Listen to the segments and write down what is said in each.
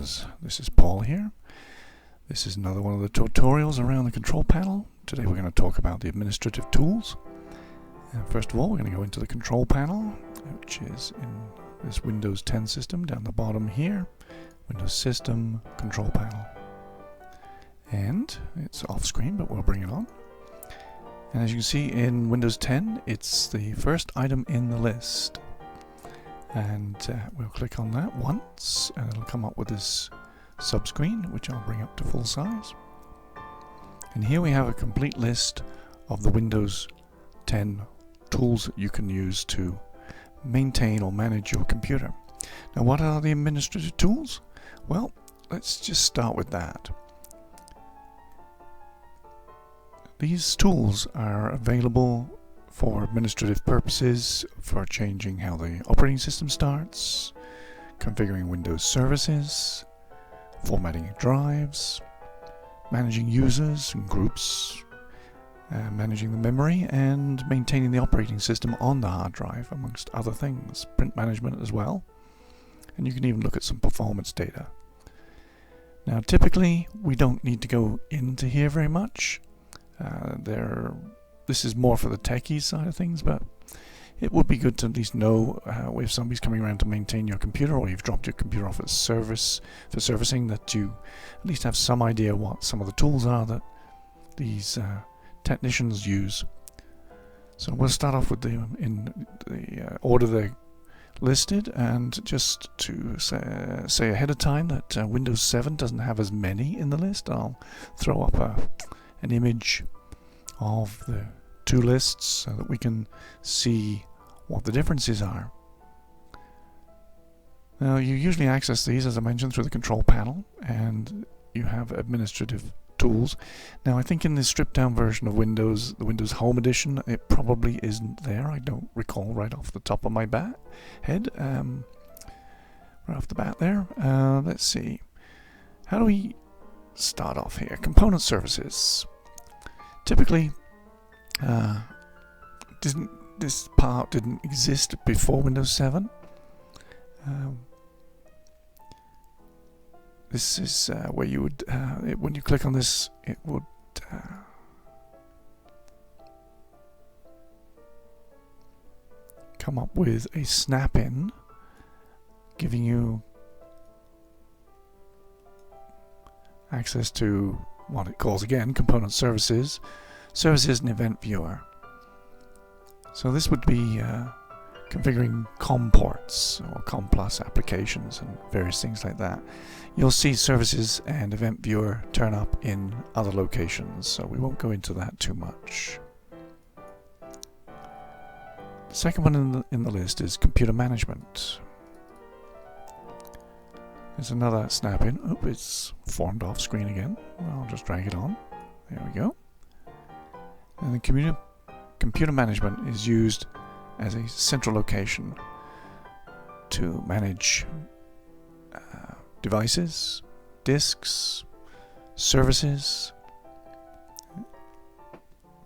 gamers, this is Paul here. This is another one of the tutorials around the control panel. Today we're going to talk about the administrative tools. First of all, we're going to go into the control panel, which is in this Windows 10 system down the bottom here. Windows System, Control Panel. And it's off screen, but we'll bring it on. And as you can see in Windows 10, it's the first item in the list. And we'll click on that once, and it'll come up with this subscreen, which I'll bring up to full size. And here we have a complete list of the Windows 10 tools that you can use to maintain or manage your computer. Now, what are the administrative tools? Well, let's just start with that. These tools are available for administrative purposes, for changing how the operating system starts, configuring Windows services, formatting drives, managing users and groups, managing the memory, and maintaining the operating system on the hard drive, amongst other things. Print management as well. And you can even look at some performance data. Now, typically, we don't need to go into here very much. This is more for the techie side of things, but it would be good to at least know if somebody's coming around to maintain your computer, or you've dropped your computer off at service for servicing, that you at least have some idea what some of the tools are that these technicians use. So we'll start off with in the order they're listed, and just to say ahead of time that Windows 7 doesn't have as many in the list. I'll throw up an image of the two lists so that we can see what the differences are. Now, you usually access these, as I mentioned, through the control panel, and you have administrative tools. Now, I think in the stripped down version of Windows, the Windows Home Edition, it probably isn't there. I don't recall right off the top of my head. Right off the bat there. Let's see. How do we start off here? Component services. Typically, this part didn't exist before Windows 7. This is where you would, when you click on this, it would come up with a snap-in, giving you access to what it calls, again, component services and event viewer. So this would be configuring COM ports or COM plus applications and various things like that. You'll see services and event viewer turn up in other locations, so we won't go into that too much. The second one in the list is computer management. There's another snap-in. Oh, it's formed off screen again. I'll just drag it on. There we go. And the computer management is used as a central location to manage devices, disks, services,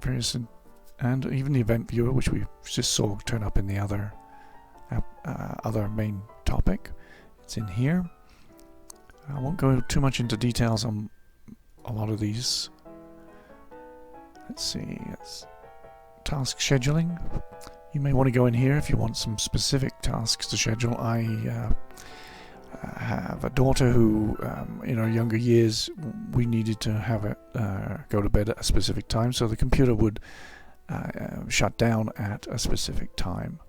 various, and even the event viewer, which we just saw turn up in the other main topic. It's in here. I won't go too much into details on a lot of these. Let's see, it's task scheduling. You may want to go in here if you want some specific tasks to schedule. I have a daughter who, in her younger years, we needed to have it go to bed at a specific time, so the computer would shut down at a specific time,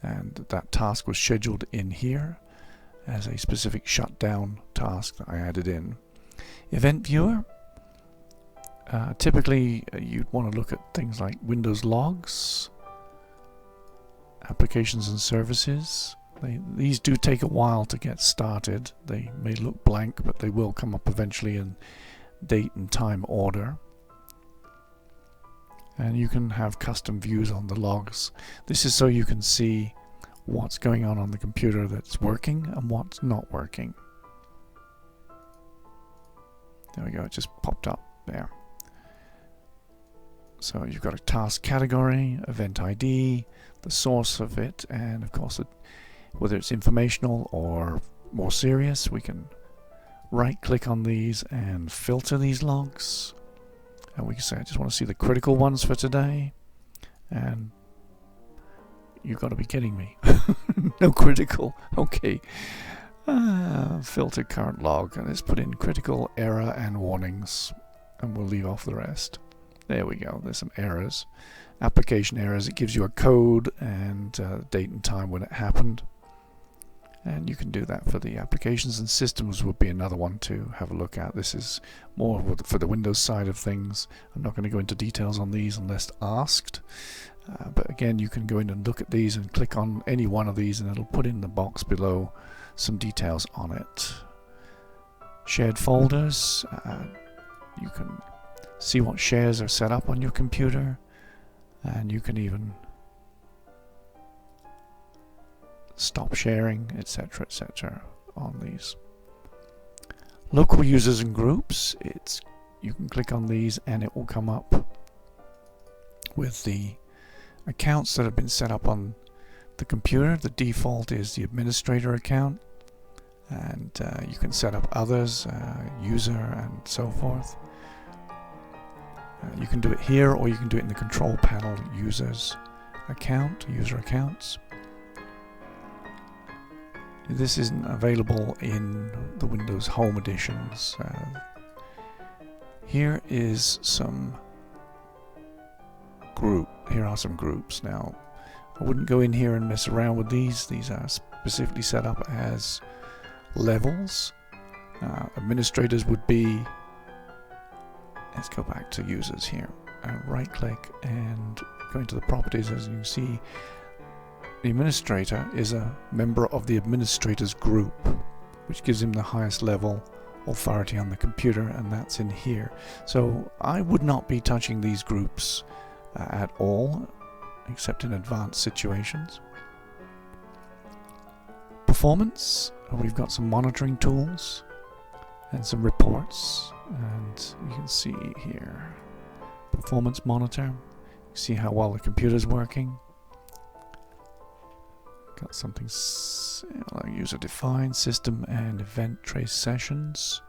and that task was scheduled in here as a specific shutdown task that I added in. Event viewer. Typically, you'd want to look at things like Windows logs, applications and services. These do take a while to get started. They may look blank, but they will come up eventually in date and time order. And you can have custom views on the logs. This is so you can see what's going on the computer that's working and what's not working. There we go, it just popped up there. So you've got a task category, event ID, the source of it, and of course whether it's informational or more serious, we can right click on these and filter these logs. And we can say, I just want to see the critical ones for today. And you've got to be kidding me. No critical. Okay. Filter current log. And let's put in critical, error, and warnings. And we'll leave off the rest. There we go. There's some errors. Application errors. It gives you a code and date and time when it happened. And you can do that for the applications, and systems would be another one to have a look at. This is more for the Windows side of things. I'm not going to go into details on these unless asked. But again, you can go in and look at these and click on any one of these and it'll put in the box below some details on it. Shared folders. You can see what shares are set up on your computer, and you can even stop sharing, etc., etc. on these. Local users and groups. You can click on these and it will come up with the accounts that have been set up on the computer. The default is the administrator account, and you can set up others, user, and so forth. You can do it here, or you can do it in the control panel, users account, user accounts. This isn't available in the Windows Home editions. Here is some Here are some groups. Now, I wouldn't go in here and mess around with these. These are specifically set up as levels. Administrators would be. Let's go back to users here. Right click and go into the properties. As you can see, the administrator is a member of the administrators group, which gives him the highest level authority on the computer, and that's in here. So I would not be touching these groups at all, except in advanced situations. Performance. We've got some monitoring tools and some reports, and you can see here performance monitor. You see how well the computer's working. Got something like user defined system and event trace sessions.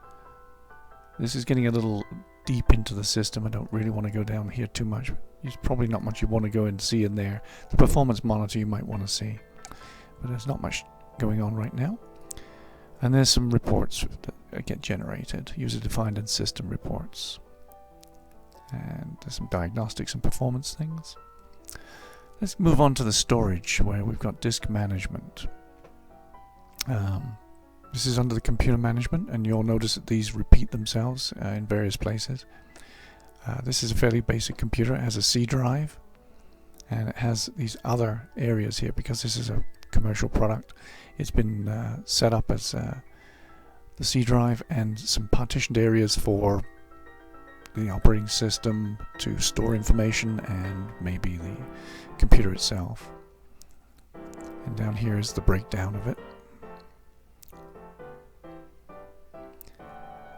This is getting a little deep into the system. I don't really want to go down here too much. There's probably not much you want to go and see in there. The performance monitor you might want to see, but there's not much going on right now. And there's some reports that get generated, user defined and system reports. And there's some diagnostics and performance things. Let's move on to the storage, where we've got disk management. This is under the computer management, and you'll notice that these repeat themselves in various places. This is a fairly basic computer. It has a C drive, and it has these other areas here because this is a commercial product. It's been set up as the C drive and some partitioned areas for the operating system to store information and maybe the computer itself. And down here is the breakdown of it.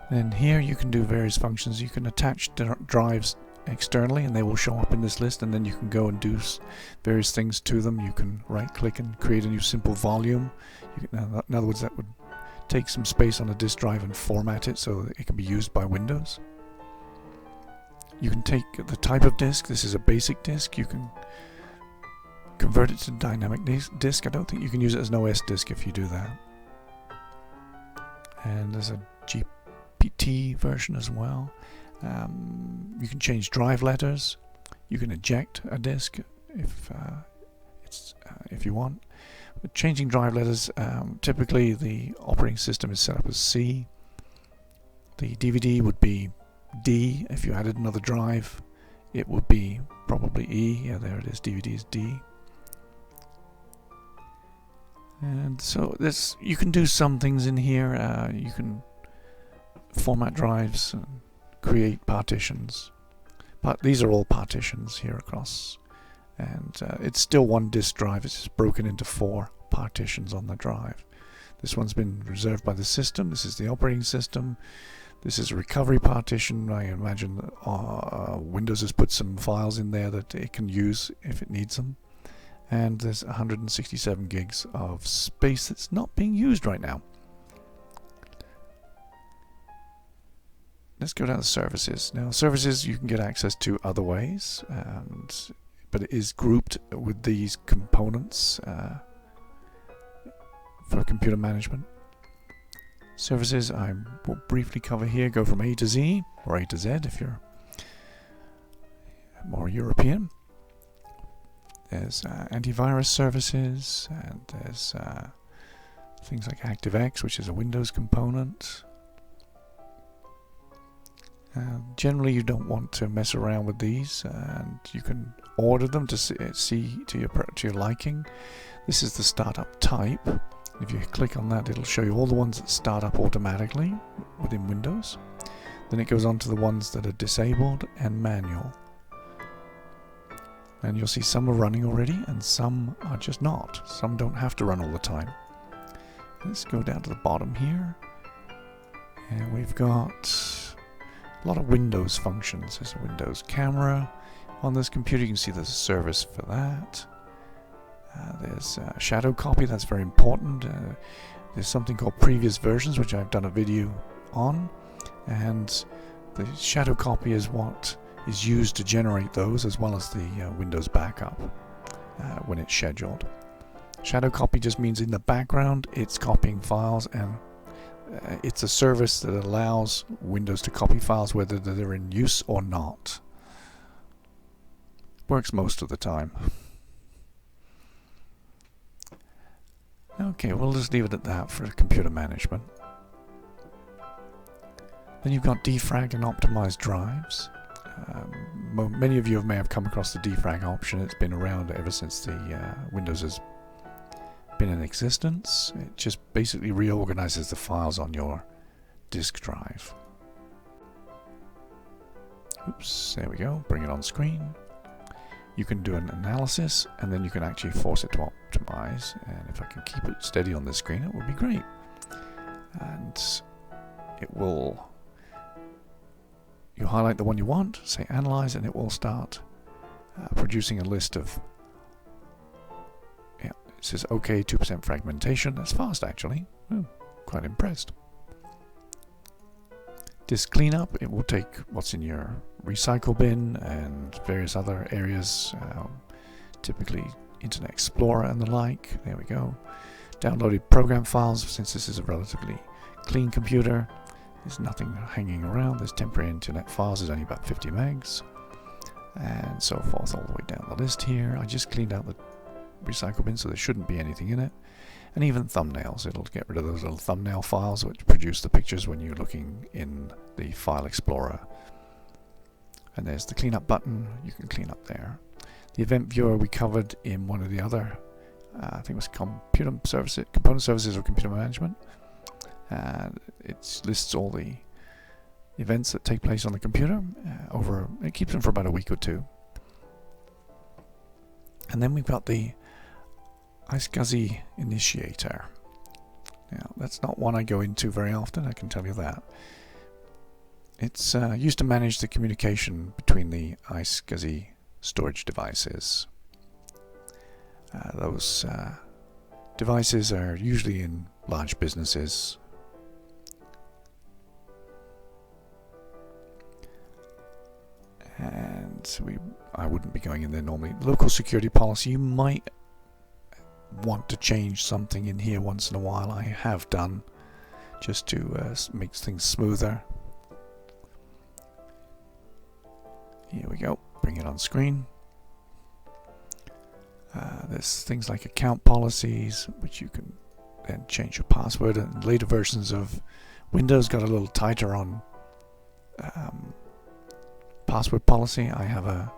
And here you can do various functions. You can attach drives externally and they will show up in this list, and then you can go and do various things to them. You can right click and create a new simple volume. In other words, that would take some space on a disk drive and format it so that it can be used by Windows. You can take the type of disk. This is a basic disk. You can convert it to dynamic disk. I don't think you can use it as an OS disk if you do that. And there's a GPT version as well. You can change drive letters. You can eject a disk if you want. But changing drive letters, typically the operating system is set up as C. The DVD would be D. If you added another drive, it would be probably E. Yeah, there it is. DVD is D. And so you can do some things in here. You can format drives and create partitions. But these are all partitions here across. And it's still one disk drive. It's just broken into 4 partitions on the drive. This one's been reserved by the system. This is the operating system. This is a recovery partition. I imagine that Windows has put some files in there that it can use if it needs them. And there's 167 gigs of space that's not being used right now. let's go down to services. Now, services you can get access to other ways, but it is grouped with these components for computer management. Services I will briefly cover here go from A to Z, or A to Z if you're more European. There's antivirus services, and there's things like ActiveX, which is a Windows component. Generally, you don't want to mess around with these, and you can order them to see to your liking. This is the startup type. If you click on that, it'll show you all the ones that start up automatically within Windows. Then it goes on to the ones that are disabled and manual. And you'll see some are running already, and some are just not. Some don't have to run all the time. Let's go down to the bottom here, and we've got a lot of Windows functions. There's a Windows camera on this computer. You can see there's a service for that. There's shadow copy, that's very important. There's something called previous versions, which I've done a video on, and the shadow copy is what is used to generate those, as well as the Windows backup when it's scheduled. Shadow copy just means in the background it's copying files, and it's a service that allows Windows to copy files whether they're in use or not. Works most of the time. Okay, we'll just leave it at that for computer management. Then you've got defrag and optimized drives. Many of you may have come across the defrag option. It's been around ever since the Windows has been in existence. It just basically reorganizes the files on your disk drive. Oops, there we go. Bring it on screen. You can do an analysis, and then you can actually force it to optimize. And if I can keep it steady on this screen, it would be great. And it will, you highlight the one you want, say analyze, and it will start producing a list of, yeah, it says OK, 2% fragmentation. That's fast, actually. Oh, quite impressed. Disk cleanup, it will take what's in your recycle bin and various other areas, typically Internet Explorer and the like. There we go. Downloaded program files, since this is a relatively clean computer. There's nothing hanging around. There's temporary internet files, there's only about 50 megs, and so forth all the way down the list here. I just cleaned out the recycle bin, so there shouldn't be anything in it. And even thumbnails, it'll get rid of those little thumbnail files which produce the pictures when you're looking in the File Explorer. And there's the cleanup button, you can clean up there. The event viewer we covered in one of the other, I think it was component services or computer management. It lists all the events that take place on the computer it keeps them for about a week or two. And then we've got the iSCSI initiator. Now, that's not one I go into very often, I can tell you that. It's used to manage the communication between the iSCSI storage devices. Those devices are usually in large businesses. And I wouldn't be going in there normally. Local security policy, you might want to change something in here once in a while. I have done, just to make things smoother. Here we go, bring it on screen. There's things like account policies, which you can then change your password. And later versions of Windows got a little tighter on password policy. I have a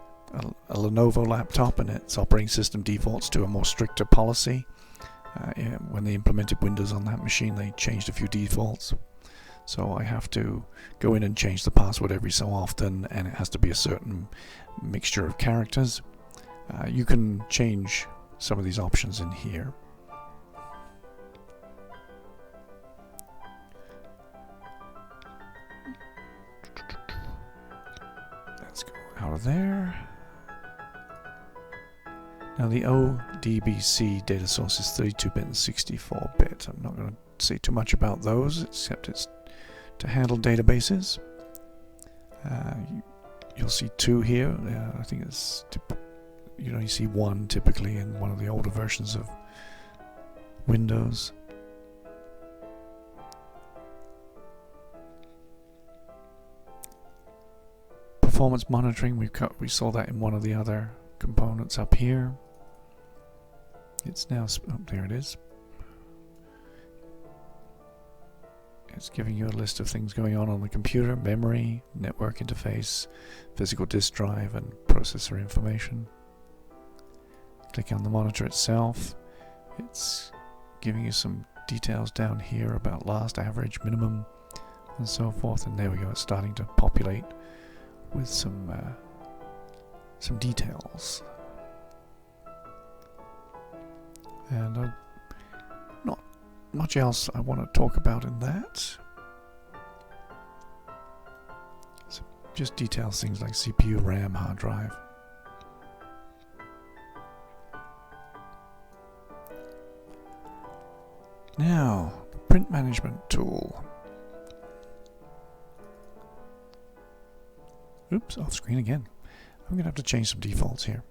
Lenovo laptop, and its operating system defaults to a more stricter policy. When they implemented Windows on that machine, they changed a few defaults. So I have to go in and change the password every so often, and it has to be a certain mixture of characters. You can change some of these options in here. Let's go out of there. Now the ODBC data source is 32-bit and 64-bit. I'm not going to say too much about those, except it's to handle databases. You'll see two here. I think it's you only see one typically in one of the older versions of Windows. Performance monitoring, we saw that in one of the other components up here. It's now, oh, there it is. It's giving you a list of things going on the computer: memory, network interface, physical disk drive, and processor information. Click on the monitor itself. It's giving you some details down here about last, average, minimum, and so forth. And there we go. It's starting to populate with some details. And not much else I want to talk about in that. So just details, things like CPU, RAM, hard drive. Now, the print management tool. Oops, off screen again. I'm going to have to change some defaults here.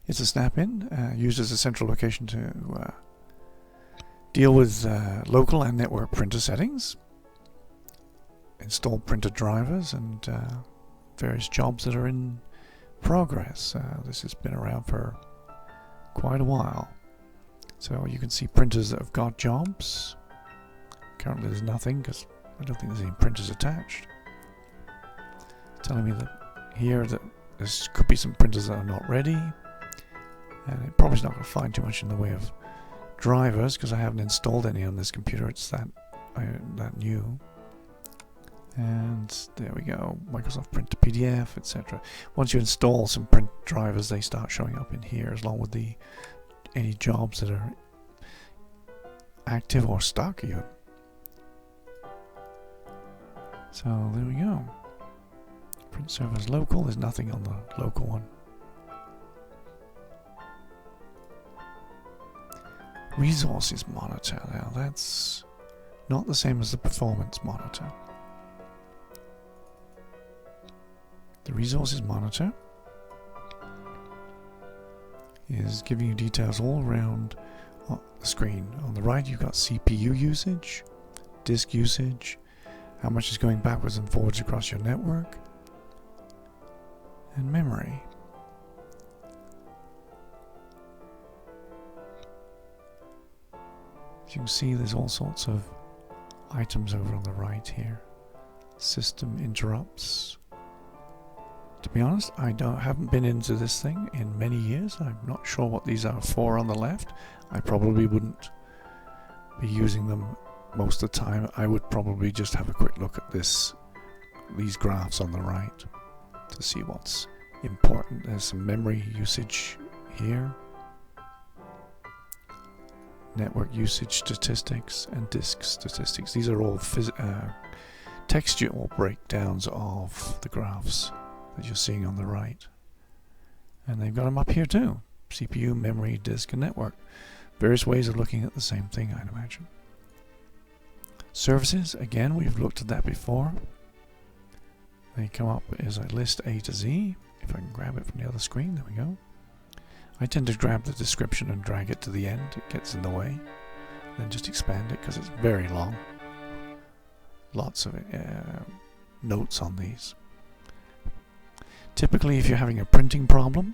It's a snap-in, used as a central location to deal with local and network printer settings, install printer drivers, and various jobs that are in progress. This has been around for quite a while. So you can see printers that have got jobs. Currently there's nothing because I don't think there's any printers attached. Telling me that here that there could be some printers that are not ready. And it probably is not going to find too much in the way of drivers because I haven't installed any on this computer. It's that new. And there we go. Microsoft Print to PDF, etc. Once you install some print drivers, they start showing up in here, as long with any jobs that are active or stuck even. So there we go. Print servers local. There's nothing on the local one. Resources monitor. Now that's not the same as the performance monitor. The resources monitor is giving you details all around the screen. On the right you've got CPU usage, disk usage, how much is going backwards and forwards across your network, and memory. As you can see, there's all sorts of items over on the right here. System interrupts. To be honest, I haven't been into this thing in many years. I'm not sure what these are for on the left. I probably wouldn't be using them most of the time. I would probably just have a quick look at these graphs on the right to see what's important. There's some memory usage here, network usage statistics, and disk statistics. These are all textual breakdowns of the graphs that you're seeing on the right. And they've got them up here too. CPU, memory, disk, and network. Various ways of looking at the same thing, I'd imagine. Services, again, we've looked at that before. They come up as a list A to Z. If I can grab it from the other screen, there we go. I tend to grab the description and drag it to the end. It gets in the way. Then just expand it because it's very long. Lots of notes on these. Typically, if you're having a printing problem,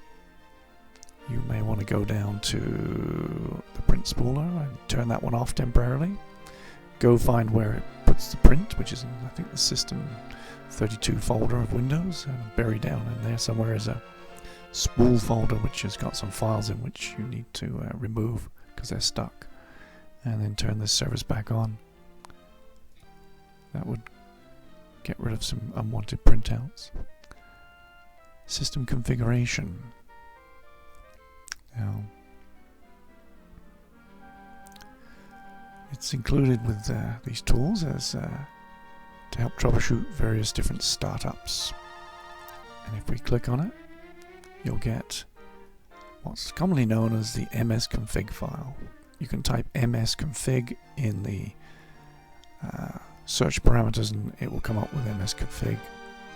you may want to go down to the print spooler and turn that one off temporarily. Go find where it puts the print, which is in, I think, the System 32 folder of Windows, and buried down in there somewhere is a spool folder which has got some files in which you need to remove because they're stuck, and then turn this service back on. That would get rid of some unwanted printouts. System configuration. Now, it's included with these tools as to help troubleshoot various different startups. And if we click on it, you'll get what's commonly known as the msconfig file. You can type msconfig in the search parameters and it will come up with msconfig,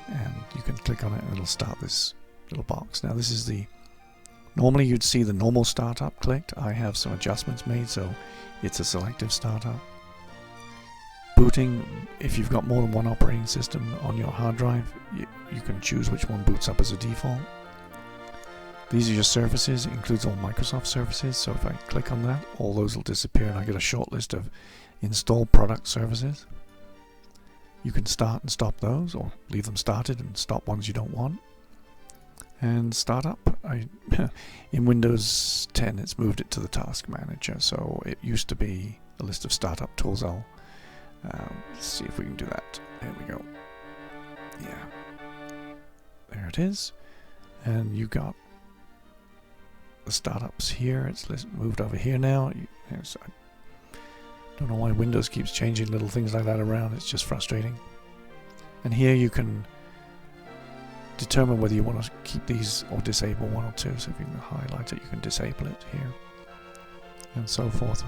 and you can click on it and it'll start this little box. Now this is the, normally you'd see the normal startup clicked. I have some adjustments made so it's a selective startup. Booting, if you've got more than one operating system on your hard drive, you can choose which one boots up as a default. These are your services. It includes all Microsoft services, so if I click on that, all those will disappear and I get a short list of installed product services. You can start and stop those, or leave them started and stop ones you don't want. And startup, in Windows 10 it's moved it to the task manager, so it used to be a list of startup tools. Let's see if we can do that. There we go. Yeah. There it is. And you got the startups here. It's moved over here now. I don't know why Windows keeps changing little things like that around. It's just frustrating. And here you can determine whether you want to keep these or disable one or two. So if you can highlight it, you can disable it here. And so forth.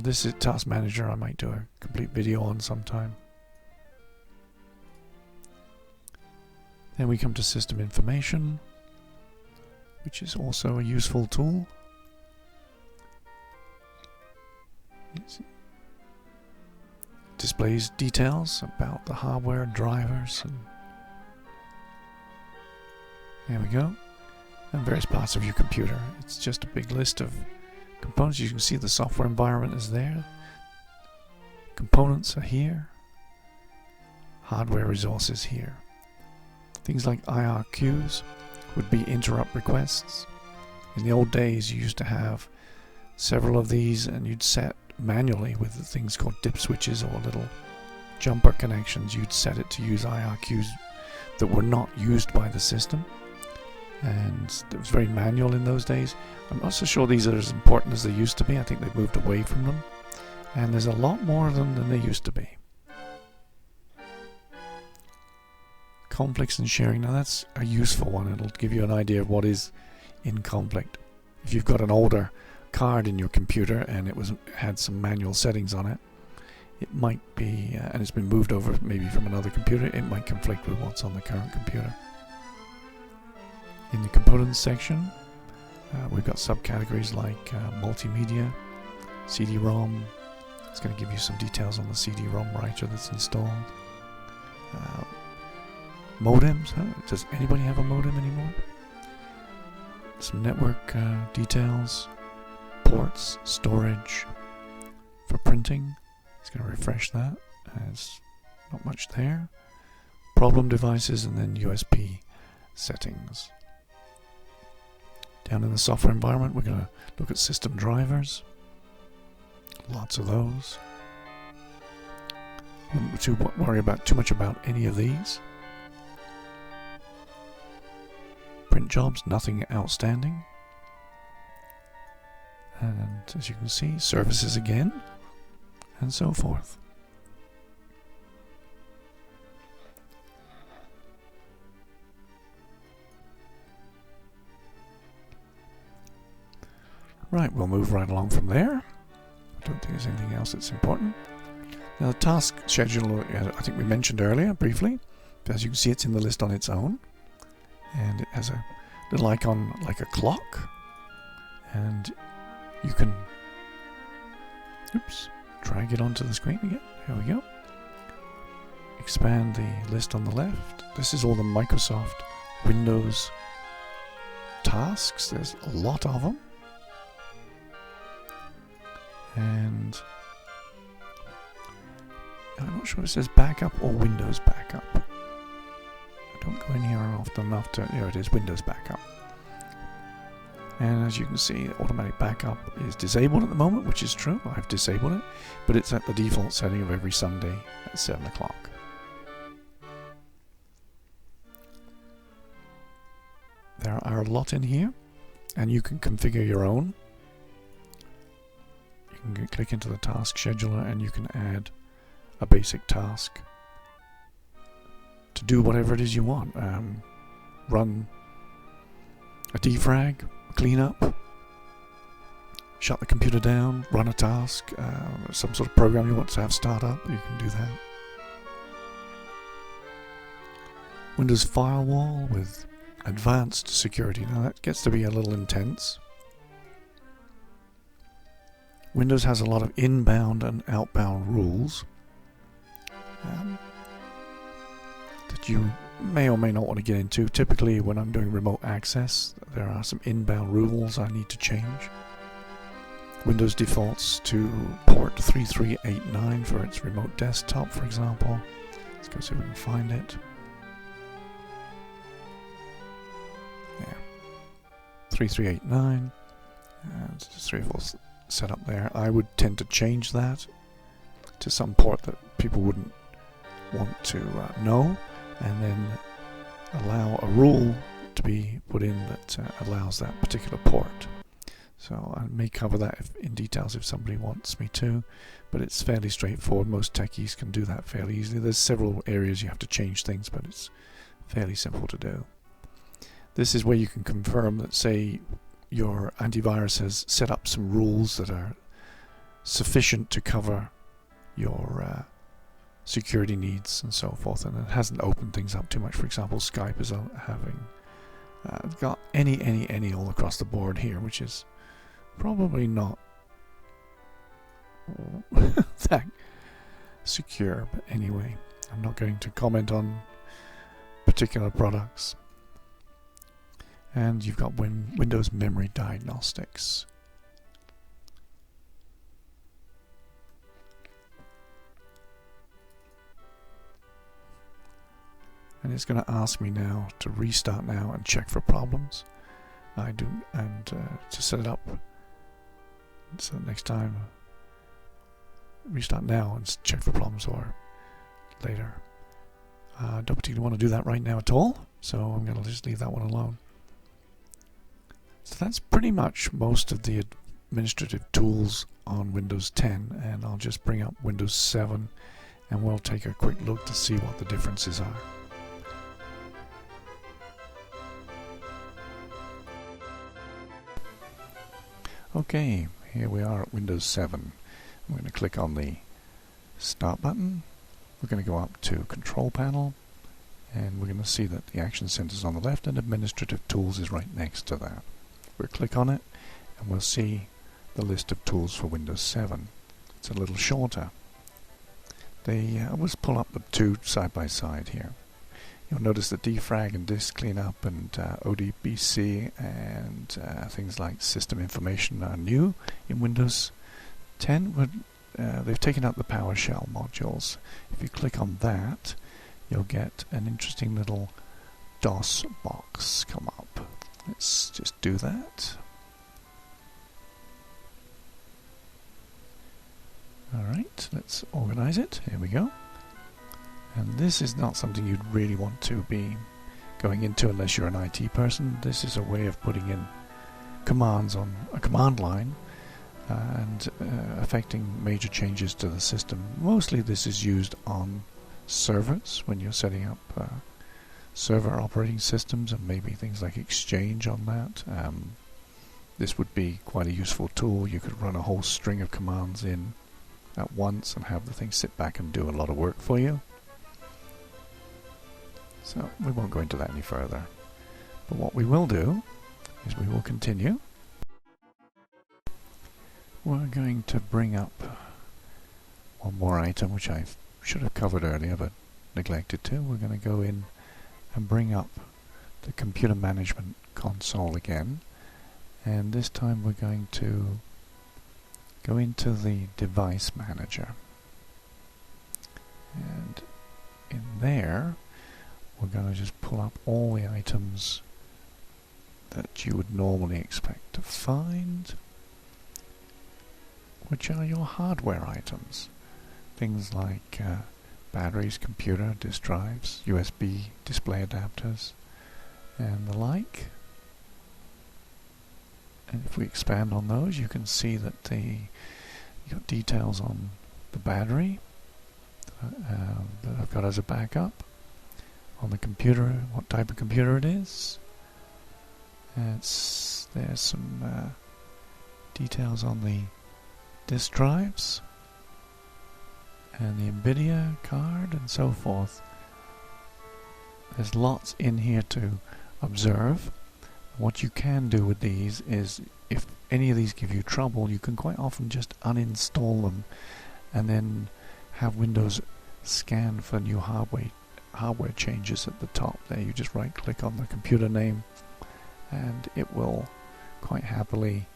This is Task Manager. I might do a complete video on sometime. Then we come to System Information, which is also a useful tool. It displays details about the hardware, drivers, and there we go. And various parts of your computer. It's just a big list of components. You can see the software environment is there. Components are here. Hardware resources here. Things like IRQs would be interrupt requests. In the old days you used to have several of these and you'd set manually with the things called dip switches or little jumper connections. You'd set it to use IRQs that were not used by the system. And it was very manual in those days. I'm not so sure these are as important as they used to be. I think they've moved away from them. And there's a lot more of them than they used to be. Conflicts and sharing. Now that's a useful one. It'll give you an idea of what is in conflict. If you've got an older card in your computer and it had some manual settings on it, it might be, and it's been moved over maybe from another computer, it might conflict with what's on the current computer. In the components section, we've got subcategories like multimedia, CD-ROM. It's going to give you some details on the CD-ROM writer that's installed. Modems. Does anybody have a modem anymore? Some network details, ports, storage. For printing, it's going to refresh that. There's not much there. Problem devices, and then USB settings. Down in the software environment, we're going to look at system drivers. Lots of those. Don't too worry about too much about any of these. Print jobs, nothing outstanding. And as you can see, services again, and so forth. Right, we'll move right along from there. I don't think there's anything else that's important. Now the task schedule, I think we mentioned earlier briefly. As you can see, it's in the list on its own. And it has a little icon like a clock. And you can, drag it onto the screen again. Here we go. Expand the list on the left. This is all the Microsoft Windows tasks. There's a lot of them. And I'm not sure if it says backup or Windows backup. I don't go in here often enough to... Here it is, Windows backup. And as you can see, automatic backup is disabled at the moment, which is true. I've disabled it, but it's at the default setting of every Sunday at 7 o'clock. There are a lot in here, and you can configure your own. You can click into the task scheduler and you can add a basic task to do whatever it is you want. Run a defrag, cleanup, shut the computer down, run a task, some sort of program you want to have start up, you can do that. Windows Firewall with advanced security. Now that gets to be a little intense. Windows has a lot of inbound and outbound rules that you may or may not want to get into. Typically when I'm doing remote access, there are some inbound rules I need to change. Windows defaults to port 3389 for its remote desktop, for example. Let's go see if we can find it. Yeah, 3389, and 3 or 4 set up there. I would tend to change that to some port that people wouldn't want to know, and then allow a rule to be put in that allows that particular port. So I may cover that in details if somebody wants me to, but it's fairly straightforward. Most techies can do that fairly easily. There's several areas you have to change things, but it's fairly simple to do. This is where you can confirm that, say, your antivirus has set up some rules that are sufficient to cover your security needs and so forth, and it hasn't opened things up too much. For example, Skype is having got any all across the board here, which is probably not that secure, but anyway, I'm not going to comment on particular products. And you've got Windows Memory Diagnostics. And it's going to ask me now to restart now and check for problems. I do, and to set it up so next time, restart now and check for problems, or later. I don't particularly want to do that right now at all, so I'm going to just leave that one alone. So that's pretty much most of the administrative tools on Windows 10, and I'll just bring up Windows 7 and we'll take a quick look to see what the differences are. Okay, here we are at Windows 7. I'm going to click on the Start button. We're going to go up to Control Panel, and we're going to see that the Action Center is on the left and Administrative Tools is right next to that. We'll click on it and we'll see the list of tools for Windows 7. It's a little shorter. Let's pull up the two side by side here. You'll notice that defrag and disk cleanup and ODBC and things like system information are new in Windows 10. They've taken out the PowerShell modules. If you click on that, you'll get an interesting little DOS box come up. Let's just do that. Alright, let's organize it. Here we go. And this is not something you'd really want to be going into unless you're an IT person. This is a way of putting in commands on a command line and affecting major changes to the system. Mostly this is used on servers when you're setting up server operating systems, and maybe things like Exchange on that. This would be quite a useful tool. You could run a whole string of commands in at once and have the thing sit back and do a lot of work for you. So we won't go into that any further. But what we will do is we will continue. We're going to bring up one more item which I should have covered earlier but neglected to. We're going to go in and bring up the computer management console again, and this time we're going to go into the device manager, and in there we're going to just pull up all the items that you would normally expect to find, which are your hardware items. Things like batteries, computer, disk drives, USB display adapters, and the like. And if we expand on those, you can see that you've got details on the battery that I've got as a backup, on the computer, what type of computer it is. There's some details on the disk drives and the NVIDIA card and so forth. There's lots in here to observe. What you can do with these is, if any of these give you trouble, you can quite often just uninstall them and then have Windows scan for new hardware changes at the top there. You just right click on the computer name and it will quite happily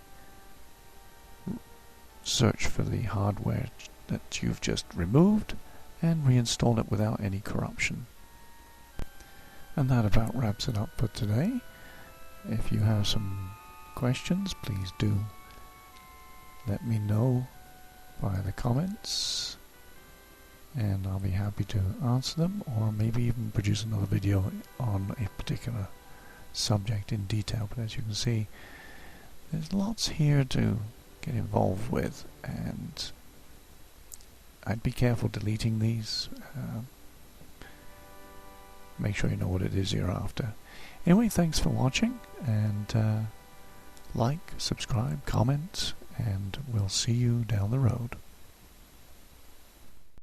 search for the hardware that you've just removed and reinstall it without any corruption. And that about wraps it up for today. If you have some questions, please do let me know via the comments, and I'll be happy to answer them, or maybe even produce another video on a particular subject in detail. But as you can see, there's lots here to get involved with, and I'd be careful deleting these. Make sure you know what it is you're after. Anyway, thanks for watching, and like, subscribe, comment, and we'll see you down the road.